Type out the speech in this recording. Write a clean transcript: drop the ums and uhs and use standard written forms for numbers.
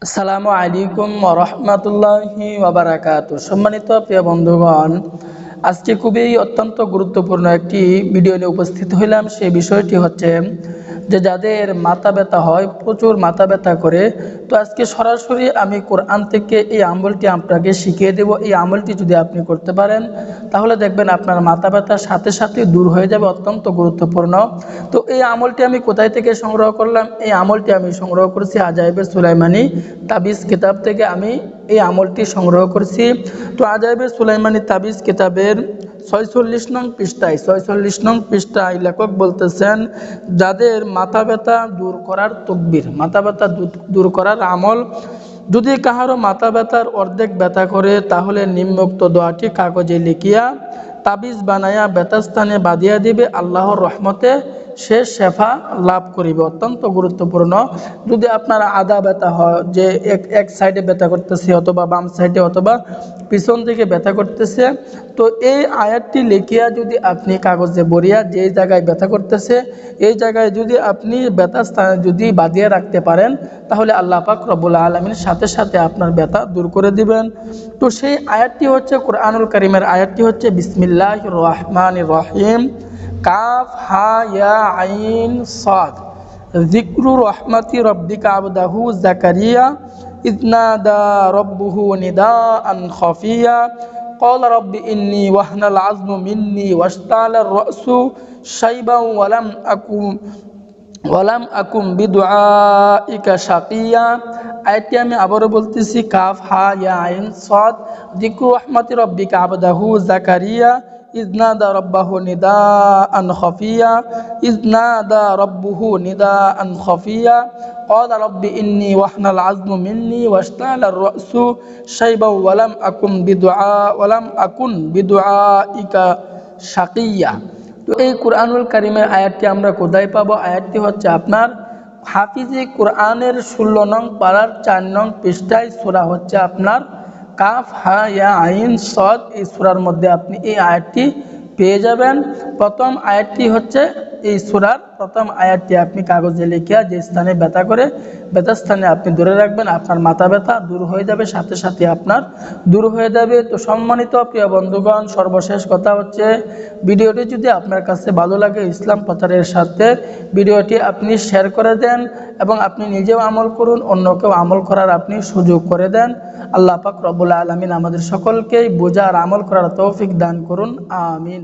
আসসালামু আলাইকুম ওয়া রাহমাতুল্লাহি ওয়া বারাকাতুহু। সম্মানিত প্রিয় বন্ধুগণ, আজকে খুবই অত্যন্ত গুরুত্বপূর্ণ একটি ভিডিও নিয়ে উপস্থিত হইলাম। সেই বিষয়টি হচ্ছে যে যাদের মাথা ব্যথা হয়, প্রচুর মাথা ব্যথা করে, তো আজকে সরাসরি আমি কোরআন থেকে এই আমলটি আপনাকে শিখিয়ে দেব। এই আমলটি যদি আপনি করতে পারেন তাহলে দেখবেন আপনার মাথা ব্যথার সাথে সাথে দূর হয়ে যাবে। অত্যন্ত গুরুত্বপূর্ণ। তো এই আমলটি আমি কোথায় থেকে সংগ্রহ করলাম? এই আমলটি আমি সংগ্রহ করেছি আজাইবে সুলাইমানি তাবিজ কিতাব থেকে আমি এই আমলটি সংগ্রহ করেছি। তো আজাইবে সুলাইমানি তাবিজ কিতাবের 46 নং পৃষ্ঠায় লেখক বলতেছেন, যাদের মাথা ব্যথা দূর করার তকবির, মাথা ব্যথা দূর করার আমল, যদি কাহারও মাথা ব্যথার অর্ধেক ব্যথা করে তাহলে নিম্নোক্ত দোয়াটি কাগজে লিখিয়া তাবিজ বানায়া ব্যথাস্থানে বাঁধিয়া দিবে, আল্লাহর রহমতে সে শেফা লাভ করিবে। অত্যন্ত গুরুত্বপূর্ণ। যদি আপনার আধা ব্যথা হয়, যে এক সাইডে ব্যথা করতেছে অথবা বাম সাইডে অথবা পিছন থেকে ব্যথা করতেছে, তো এই আয়াতটি লিখিয়া যদি আপনি কাগজে বরিয়া যে জায়গায় ব্যথা করতেছে এই জায়গায় যদি আপনি ব্যথা স্থানে যদি বাঁধিয়ে রাখতে পারেন তাহলে আল্লাহ পাক রব্বুল আলামিন সাথে সাথে আপনার ব্যথা দূর করে দিবেন। তো সেই আয়াতটি হচ্ছে কোরআনুল কারীমের আয়াতটি হচ্ছে বিসমিল্লাহির রহমানির রহিম, কাফ হা ইয়া আইন সাদ, যিকরু রহমাতি রব্বিকা আবদাহু জাকারিয়া ইয নাদা রব্বুহু নিদাআন খাফিয়া ক্বালা রব্বি ইন্নী ওয়াহনাল আযমু মিন্নী ওয়াশতা'আলার রা'সু শাইবান ওয়ালাম আকুম বিদুআইকা শাকিয়া। আয়াতটি আমি আবারও বলতেছি, কাফ হা ইয়া আইন সাদ, যিকরু রহমাতি রব্বিকা আবদাহু জাকারিয়া ইয নাদা রব্বাহু নিদাআন খাফিয়া ক্বালা রব্বি ইন্নী ওয়াহনাল আযমু মিন্নী ওয়াশতা'আলার রা'সু শাইবান ওয়ালাম আকুন বিদুআইকা শাকিয়া। তো এই কোরআনুল কারীমের আয়াতটি আমরা কোথায় পাবো? আয়াতটি হচ্ছে আপনার হাফিজে কোরআনের 16 নং পারার 4 নং পৃষ্ঠায়, সূরা হচ্ছে আপনার কাফ হা ইয়া আইন সাদ। এই সূরার মধ্যে আপনি এই আয়াতটি পেয়ে যাবেন। প্রথম আয়াতটি হচ্ছে এই সূরার প্রথম আয়াতটি আপনি কাগজে লিখিয়া যে স্থানে ব্যথা করে ব্যথা স্থানে আপনি ধরে রাখবেন, আপনার মাথা ব্যথা দূর হয়ে যাবে, সাথে সাথে আপনার দূর হয়ে যাবে। তো সম্মানিত প্রিয় বন্ধুগণ, সর্বশেষ কথা হচ্ছে ভিডিওটি যদি আপনার কাছে ভালো লাগে ইসলাম প্রচারের সাথে ভিডিওটি আপনি শেয়ার করে দেন এবং আপনি নিজেও আমল করুন, অন্যকেও আমল করার আপনি সুযোগ করে দেন। আল্লাহ পাক রব্বুল আলামিন আমাদের সকলকেই বোঝার আমল করার তৌফিক দান করুন। আমিন।